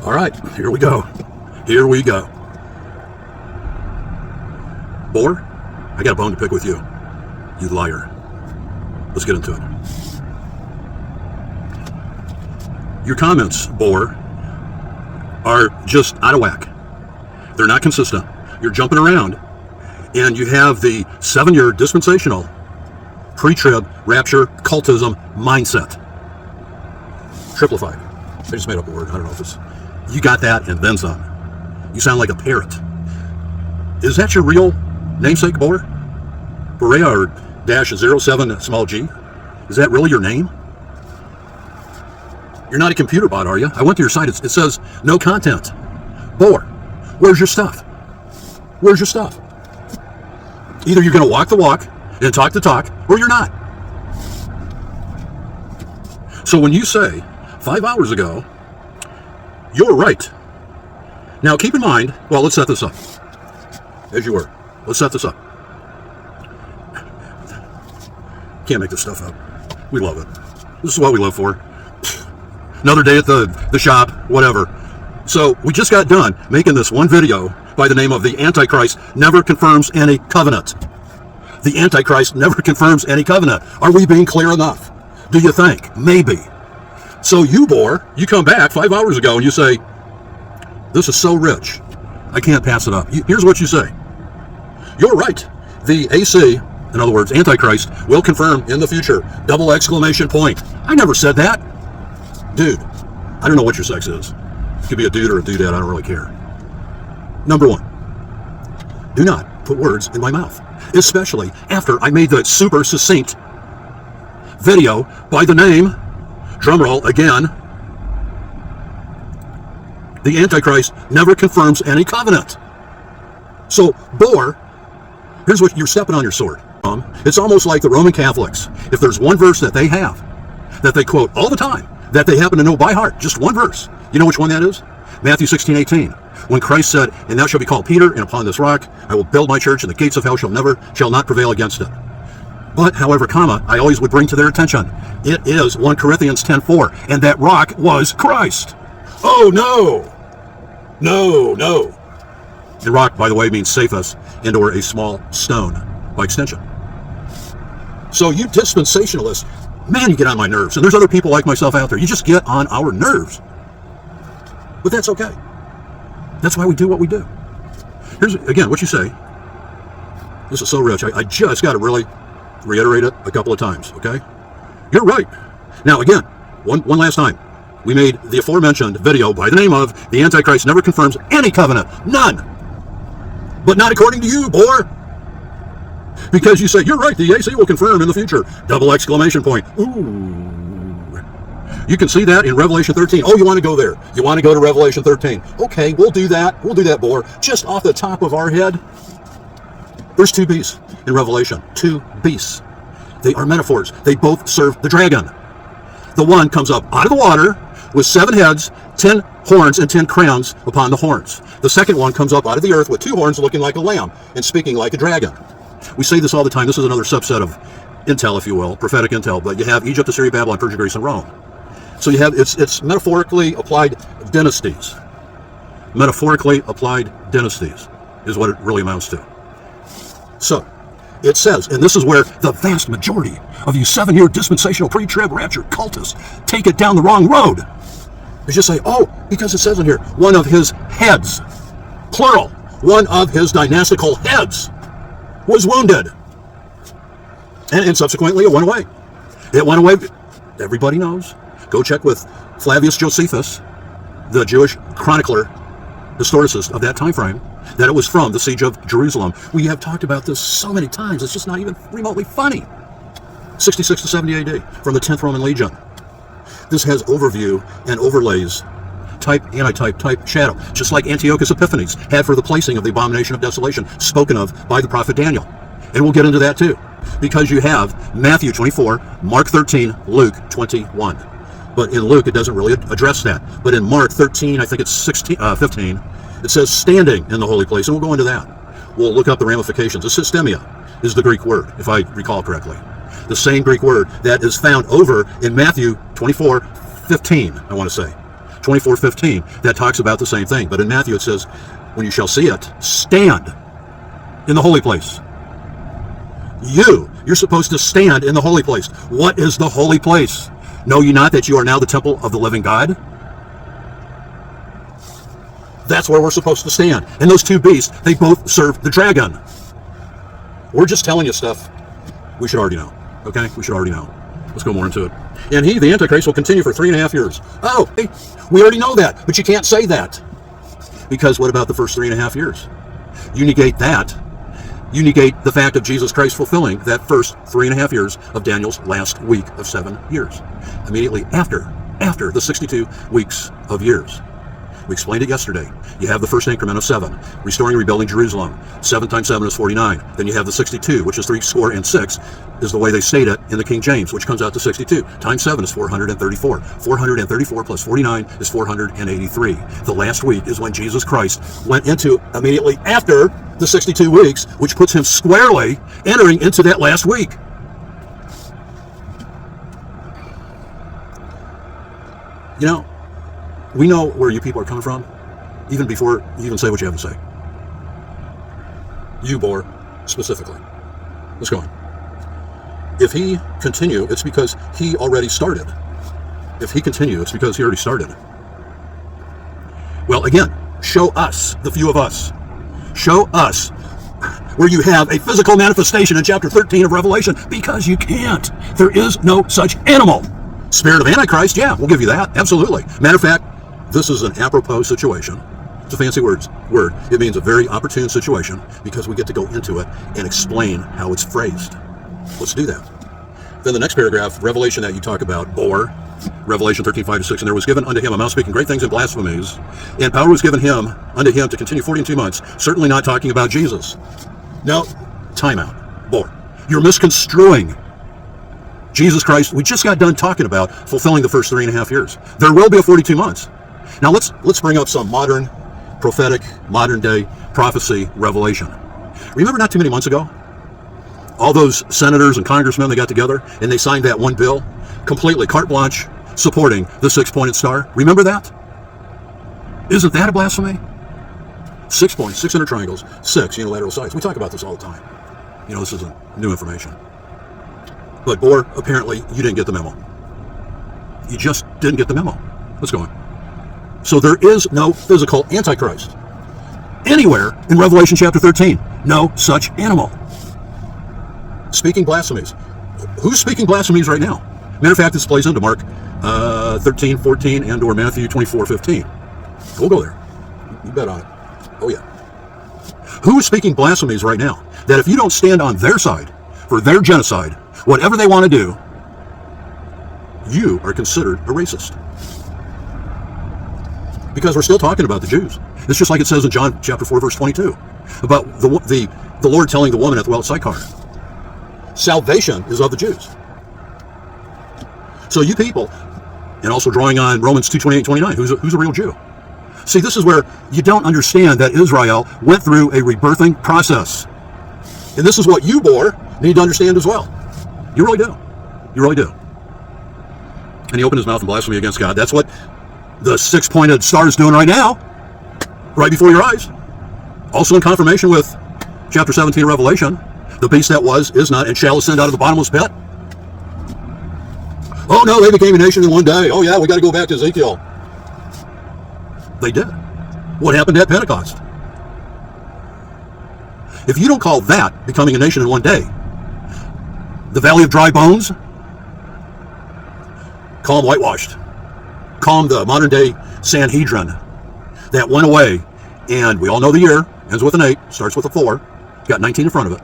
All right, here we go. Here we go. Boar, I got a bone to pick with you. You liar. Let's get into it. Your comments, Boar, are just out of whack. They're not consistent. You're jumping around, and you have the 7-year dispensational pre-trib rapture cultism mindset. Triplified. I just made up a word. I don't know if it's... You got that and then some. You sound like a parrot. Is that your real namesake, Boar? Borea-o7g? Is that really your name? You're not a computer bot, are you? I went to your site. It says no content. Boar, where's your stuff? Where's your stuff? Either you're going to walk the walk and talk the talk, or you're not. So when you say 5 hours ago, you're right. Now keep in mind, well, let's set this up. As you were. Let's set this up. Can't make this stuff up. We love it. This is what we live for. Another day at the shop, whatever. So we just got done making this one video by the name of The Antichrist Never Confirms Any Covenant. The Antichrist never confirms any covenant. Are we being clear enough? Do you think? Maybe. So you, Boar, you come back 5 hours ago and you say, this is so rich, I can't pass it up. Here's what you say. You're right. The AC, in other words, Antichrist, will confirm in the future. Double exclamation point. I never said that. Dude, I don't know what your sex is. It could be a dude or a dudette, I don't really care. Number one, do not put words in my mouth, especially after I made the super succinct video by the name, drumroll again, the Antichrist never confirms any covenant. So, Boar, here's what you're stepping on your sword. It's almost like the Roman Catholics. If there's one verse that they have, that they quote all the time, that they happen to know by heart, just one verse. You know which one that is? Matthew 16:18. When Christ said, and thou shalt be called Peter, and upon this rock I will build my church, and the gates of hell shall not prevail against it. But, however, I always would bring to their attention, it is 1 Corinthians 10:4, and that rock was Christ. Oh, no. No, no. And rock, by the way, means safest, and or a small stone, by extension. So you dispensationalists, man, you get on my nerves. And there's other people like myself out there. You just get on our nerves. But that's okay. That's why we do what we do. Here's, again, what you say. This is so rich. I just got to really reiterate it a couple of times, okay? You're right. Now, again, one last time. We made the aforementioned video by the name of The Antichrist Never Confirms Any Covenant. None. But not according to you, Boar. Because you say, you're right, the AC will confirm in the future. Double exclamation point. Ooh. You can see that in Revelation 13. Oh, you want to go there. You want to go to Revelation 13. Okay, we'll do that. We'll do that, Boar. Just off the top of our head, there's 2 beasts in Revelation. 2 beasts. They are metaphors. They both serve the dragon. The one comes up out of the water with 7 heads, 10 horns, and 10 crowns upon the horns. The second one comes up out of the earth with 2 horns looking like a lamb and speaking like a dragon. We say this all the time. This is another subset of intel, if you will, prophetic intel, but you have Egypt, Assyria, Babylon, Persia, Greece, and Rome. So you have, it's metaphorically applied dynasties. Metaphorically applied dynasties is what it really amounts to. So, it says, and this is where the vast majority of you 7-year dispensational pre-trib rapture cultists take it down the wrong road. You just say, oh, because it says in here, one of his heads, plural, one of his dynastical heads was wounded. And subsequently it went away. It went away. Everybody knows. Go check with Flavius Josephus, the Jewish chronicler, historicist of that time frame, that it was from the siege of Jerusalem. We have talked about this so many times, it's just not even remotely funny. 66 to 70 AD, from the 10th Roman Legion. This has overview and overlays, type, anti-type, type, shadow, just like Antiochus Epiphanes had for the placing of the abomination of desolation, spoken of by the prophet Daniel. And we'll get into that too, because you have Matthew 24, Mark 13, Luke 21. But in Luke, it doesn't really address that. But in Mark 13, I think it's 15, it says standing in the holy place, and we'll go into that. We'll look up the ramifications. Systemia is the Greek word, if I recall correctly. The same Greek word that is found over in Matthew 24:15, I want to say. 24:15, that talks about the same thing. But in Matthew it says, when you shall see it, stand in the holy place. You're supposed to stand in the holy place. What is the holy place? Know ye not that you are now the temple of the living God? That's where we're supposed to stand. And those two beasts, they both serve the dragon. We're just telling you stuff we should already know. Okay? We should already know. Let's go more into it. And he, the Antichrist, will continue for 3.5 years. Oh, hey, we already know that, but you can't say that. Because what about the first 3.5 years? You negate that. You negate the fact of Jesus Christ fulfilling that first 3.5 years of Daniel's last week of 7 years. Immediately after the 62 weeks of years. We explained it yesterday. You have the first increment of 7, restoring and rebuilding Jerusalem. 7 times 7 is 49. Then you have the 62, which is 66, is the way they state it in the King James, which comes out to 62. Times 7 is 434. 434 plus 49 is 483. The last week is when Jesus Christ went into immediately after the 62 weeks, which puts him squarely entering into that last week. You know, we know where you people are coming from, even before you even say what you have to say. You, Boer, specifically. Let's go on. If he continue, it's because he already started. If he continue, it's because he already started. Well, again, show us, the few of us. Show us where you have a physical manifestation in chapter 13 of Revelation, because you can't. There is no such animal. Spirit of Antichrist, yeah, we'll give you that, absolutely. Matter of fact, this is an apropos situation. It's a fancy word. It means a very opportune situation because we get to go into it and explain how it's phrased. Let's do that. Then the next paragraph, Revelation that you talk about, Boer, Revelation 13:5-6, and there was given unto him a mouth speaking great things and blasphemies, and power was given him unto him to continue 42 months, certainly not talking about Jesus. Now, time out, Boer. You're misconstruing Jesus Christ. We just got done talking about fulfilling the first 3.5 years. There will be a 42 months. Now let's bring up some modern, prophetic, modern day prophecy revelation. Remember not too many months ago, all those senators and congressmen, they got together and they signed that one bill, completely carte blanche, supporting the 6-pointed star. Remember that? Isn't that a blasphemy? 6 points, 600 triangles, 6 unilateral sides. We talk about this all the time. You know, this isn't new information. But Boer, apparently you didn't get the memo. You just didn't get the memo. Let's go on. So there is no physical Antichrist anywhere in Revelation chapter 13. No such animal. Speaking blasphemies. Who's speaking blasphemies right now? Matter of fact, this plays into Mark 13:14 and or Matthew 24:15. We'll go there. You bet on it. Oh yeah. Who is speaking blasphemies right now? That if you don't stand on their side for their genocide, whatever they want to do, you are considered a racist. Because we're still talking about the Jews. It's just like it says in John chapter 4, verse 22, about the Lord telling the woman at the well at Sychar, salvation is of the Jews. So you people, and also drawing on Romans 2:28-29, who's a real Jew? See, this is where you don't understand that Israel went through a rebirthing process. And this is what you, Boer, need to understand as well. You really do. You really do. And he opened his mouth in blasphemy against God. That's what the 6-pointed star is doing right now, right before your eyes. Also in confirmation with chapter 17 of Revelation, the beast that was, is not, and shall ascend out of the bottomless pit. Oh no, they became a nation in one day. Oh yeah, we got to go back to Ezekiel. They did. What happened at Pentecost? If you don't call that becoming a nation in one day, the valley of dry bones, call them whitewashed. Call them the modern day Sanhedrin that went away, and we all know the year, ends with an 8, starts with a 4, got 19 in front of it,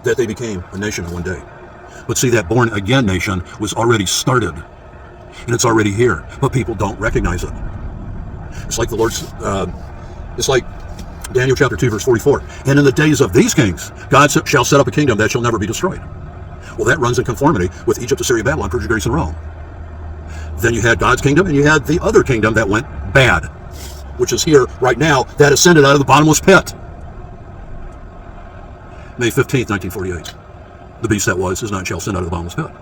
that they became a nation in one day. But see, that born again nation was already started, and it's already here, but people don't recognize it. It's like the Lord's, it's like Daniel chapter 2 verse 44, and in the days of these kings God shall set up a kingdom that shall never be destroyed. Well, that runs in conformity with Egypt, Assyria, Babylon, Persia, Greece, and Rome. Then you had God's kingdom, and you had the other kingdom that went bad, which is here right now, that ascended out of the bottomless pit. May 15th, 1948. The beast that was, is not, shall ascend out of the bottomless pit.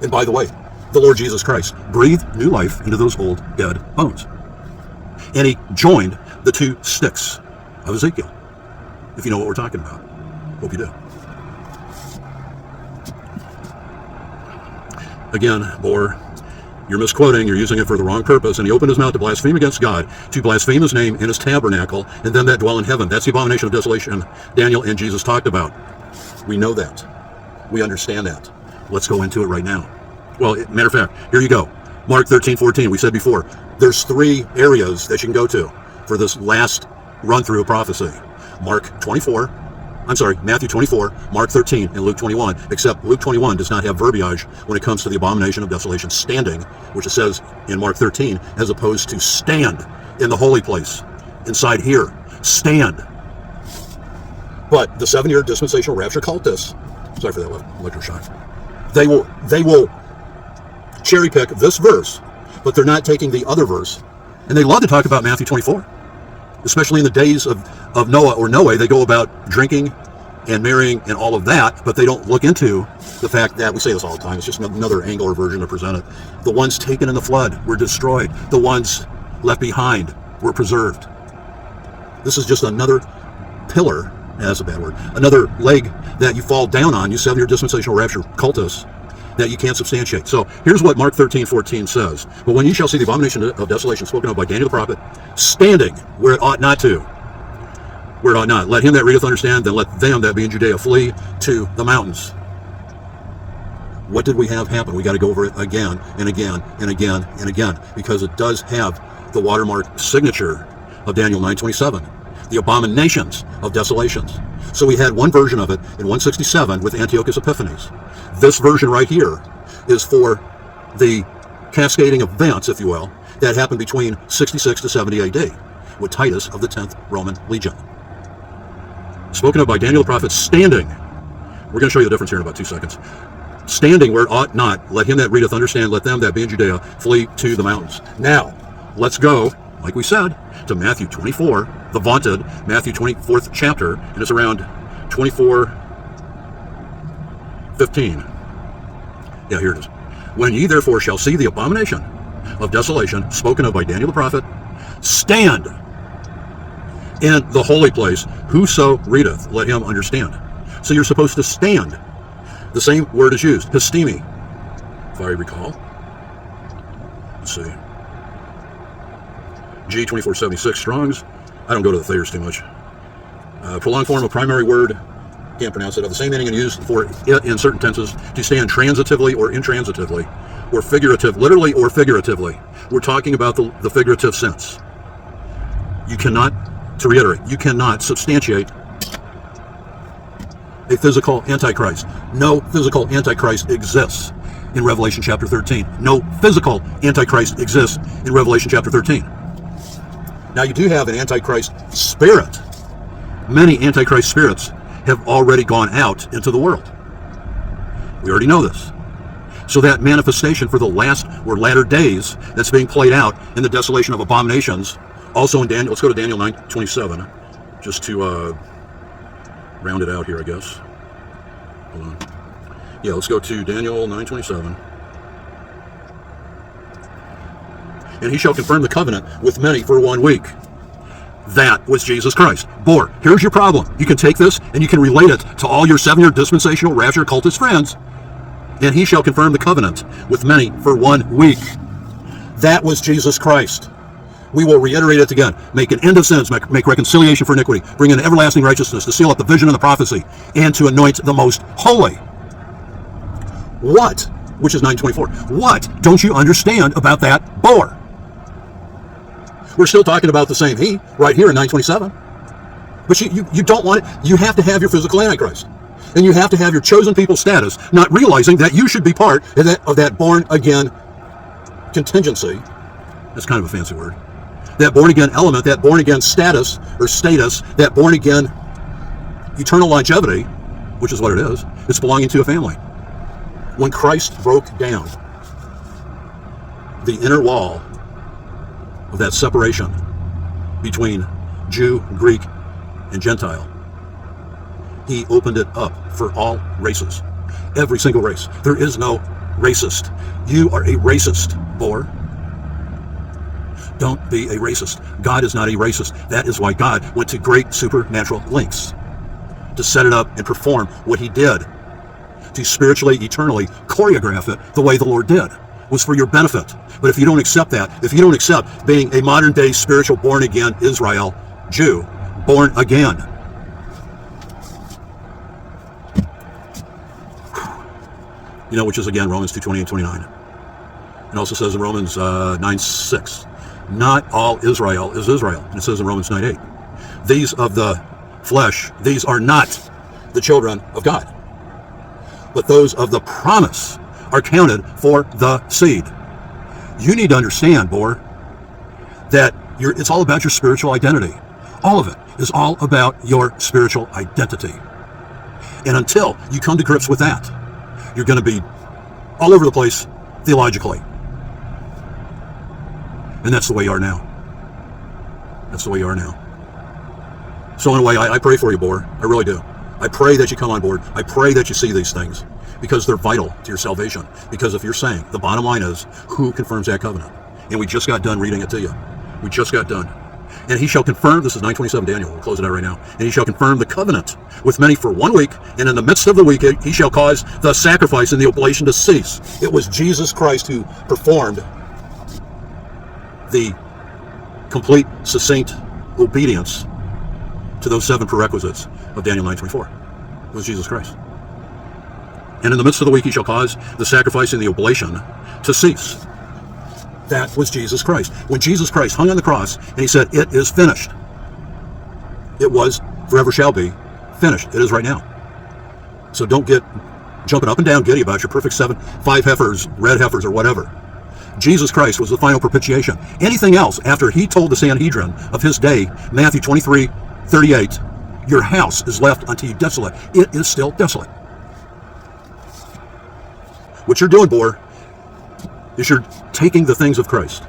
And by the way, the Lord Jesus Christ breathed new life into those old dead bones. And he joined the two sticks of Ezekiel. If you know what we're talking about. Hope you do. Again, Boer, you're misquoting, you're using it for the wrong purpose. And he opened his mouth to blaspheme against God, to blaspheme his name and his tabernacle, and them that dwell in heaven. That's the abomination of desolation Daniel and Jesus talked about. We know that. We understand that. Let's go into it right now. Well, matter of fact, here you go. Mark 13:14. We said before, there's three areas that you can go to for this last run-through of prophecy. Matthew 24, Mark 13, and Luke 21, except Luke 21 does not have verbiage when it comes to the abomination of desolation standing, which it says in Mark 13, as opposed to stand in the holy place, inside here, stand. But the 7-year dispensational rapture cultists, sorry for that electroshock, they will cherry pick this verse, but they're not taking the other verse, and they love to talk about Matthew 24. Especially in the days of Noah or Noe, they go about drinking and marrying and all of that, but they don't look into the fact that, we say this all the time, it's just another angle or version to present it. The ones taken in the flood were destroyed. The ones left behind were preserved. This is just another pillar, that's a bad word, another leg that you fall down on, you 7-year dispensational rapture cultists, that you can't substantiate. So here's what Mark 13:14 says. But when you shall see the abomination of desolation spoken of by Daniel the prophet, standing where it ought not to, where it ought not, let him that readeth understand, then let them that be in Judea flee to the mountains. What did we have happen? We got to go over it again and again and again and again, because it does have the watermark signature of Daniel 9:27, the abominations of desolations. So we had one version of it in 167 with Antiochus Epiphanes. This version right here is for the cascading events, if you will, that happened between 66 to 70 AD with Titus of the 10th Roman Legion. Spoken of by Daniel the prophet, standing. We're going to show you the difference here in about 2 seconds. Standing where it ought not, let him that readeth understand, let them that be in Judea flee to the mountains. Now, let's go, like we said, to Matthew 24, the vaunted Matthew 24th chapter, and it's around 24:15. Yeah, here it is. When ye therefore shall see the abomination of desolation spoken of by Daniel the prophet, stand in the holy place. Whoso readeth, let him understand. So you're supposed to stand. The same word is used, histemi, if I recall. Let's see. G2476 Strongs. I don't go to the Thayers too much. Prolonged form of primary word, can't pronounce it, of the same meaning and used for it in certain tenses, to stand transitively or intransitively, or figurative, literally or figuratively. We're talking about the figurative sense. You cannot, to reiterate, you cannot substantiate a physical Antichrist. No physical Antichrist exists in Revelation chapter 13. No physical Antichrist exists in Revelation chapter 13. Now you do have an Antichrist spirit. Many Antichrist spirits have already gone out into the world. We already know this. So that manifestation for the last or latter days that's being played out in the desolation of abominations, also in Daniel, let's go to Daniel 9:27, just to round it out here, I guess. Hold on. Yeah, let's go to Daniel 9:27. And he shall confirm the covenant with many for 1 week. That was Jesus Christ. Boer, here's your problem. You can take this and you can relate it to all your 7-year dispensational rapture cultist friends. And he shall confirm the covenant with many for 1 week. That was Jesus Christ. We will reiterate it again. Make an end of sins, make reconciliation for iniquity, bring in everlasting righteousness, to seal up the vision and the prophecy, and to anoint the most holy. What, which is 9:24, what don't you understand about that, Boer? We're still talking about the same he right here in 9:27. But you don't want it. You have to have your physical Antichrist. And you have to have your chosen people status, not realizing that you should be part of that born-again contingency. That's kind of a fancy word. That born-again element, that born-again status, that born-again eternal longevity, which is what it is, it's belonging to a family. When Christ broke down the inner wall of that separation between Jew, Greek, and Gentile, he opened it up for all races, every single race. There is no racist. You are a racist, Boer. Don't be a racist. God is not a racist. That is why God went to great supernatural lengths to set it up and perform what he did, to spiritually, eternally choreograph it the way the Lord did. It was for your benefit. But if you don't accept that, if you don't accept being a modern day spiritual born again Israel Jew, born again, you know, which is again Romans 2:20 and 29. It also says in Romans 9:6, not all Israel is Israel. And it says in Romans 9:8, these of the flesh, these are not the children of God, but those of the promise are counted for the seed. You need to understand, Boer, that it's all about your spiritual identity. All of it is all about your spiritual identity. And until you come to grips with that, you're going to be all over the place theologically. And that's the way you are now. That's the way you are now. So in a way, I pray for you, Boer. I really do. I pray that you come on board. I pray that you see these things, because they're vital to your salvation. Because if you're saying, the bottom line is, who confirms that covenant? And we just got done reading it to you. We just got done. And he shall confirm, this is 9:27 Daniel, we'll close it out right now. And he shall confirm the covenant with many for 1 week, and in the midst of the week he shall cause the sacrifice and the oblation to cease. It was Jesus Christ who performed the complete, succinct obedience to those 7 prerequisites of Daniel 9:24. It was Jesus Christ. And in the midst of the week he shall cause the sacrifice and the oblation to cease. That was Jesus Christ. When Jesus Christ hung on the cross and he said, it is finished, it was, forever shall be, finished. It is right now. So don't get jumping up and down giddy about your perfect 5 heifers, red heifers, or whatever. Jesus Christ was the final propitiation. Anything else after he told the Sanhedrin of his day, Matthew 23:38, your house is left unto you desolate, it is still desolate. What you're doing, Boer, is you're taking the things of Christ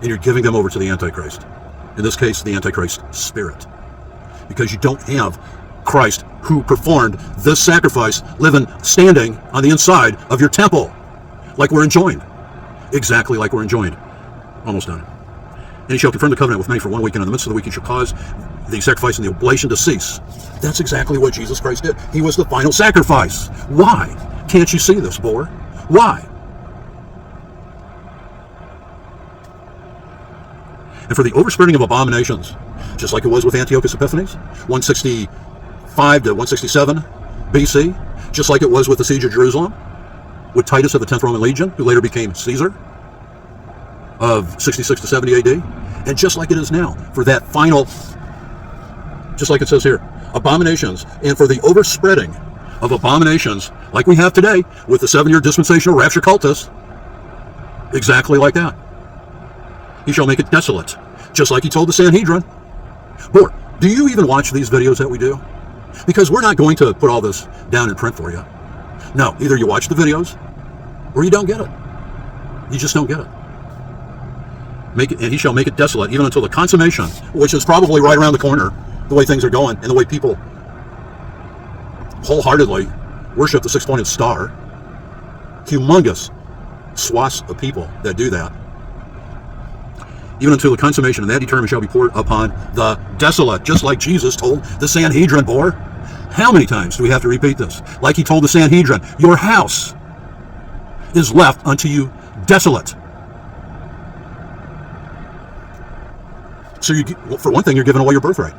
and you're giving them over to the Antichrist. In this case, the Antichrist spirit. Because you don't have Christ, who performed this sacrifice, living, standing on the inside of your temple, like we're enjoined. Exactly like we're enjoined. Almost done. And he shall confirm the covenant with many for 1 week, and in the midst of the week he shall cause the sacrifice and the oblation to cease. That's exactly what Jesus Christ did. He was the final sacrifice. Why can't you see this, Boer? Why? And for the overspreading of abominations, just like it was with Antiochus Epiphanes, 165 to 167 BC, just like it was with the siege of Jerusalem, with Titus of the 10th Roman Legion, who later became Caesar, of 66 to 70 AD, and just like it is now, for that final, just like it says here, abominations, and for the overspreading of abominations, like we have today, with the 7-year dispensational rapture cultists, exactly like that. He shall make it desolate, just like he told the Sanhedrin. Boer, do you even watch these videos that we do? Because we're not going to put all this down in print for you. No, either you watch the videos, or you don't get it. You just don't get it. Make it, and he shall make it desolate, even until the consummation, which is probably right around the corner, the way things are going, and the way people wholeheartedly worship the 6-pointed star. Humongous swaths of people that do that. Even until the consummation, and that determined shall be poured upon the desolate, just like Jesus told the Sanhedrin, Boer. How many times do we have to repeat this? Like he told the Sanhedrin, your house is left unto you desolate. So for one thing, you're giving away your birthright.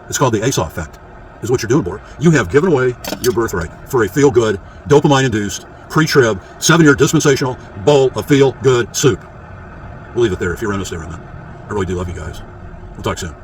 It's called the Esau effect, is what you're doing, Boer. You have given away your birthright for a feel-good, dopamine-induced, pre-trib, 7-year dispensational bowl of feel-good soup. We'll leave it there. If you're in us there, man. I really do love you guys. We'll talk soon.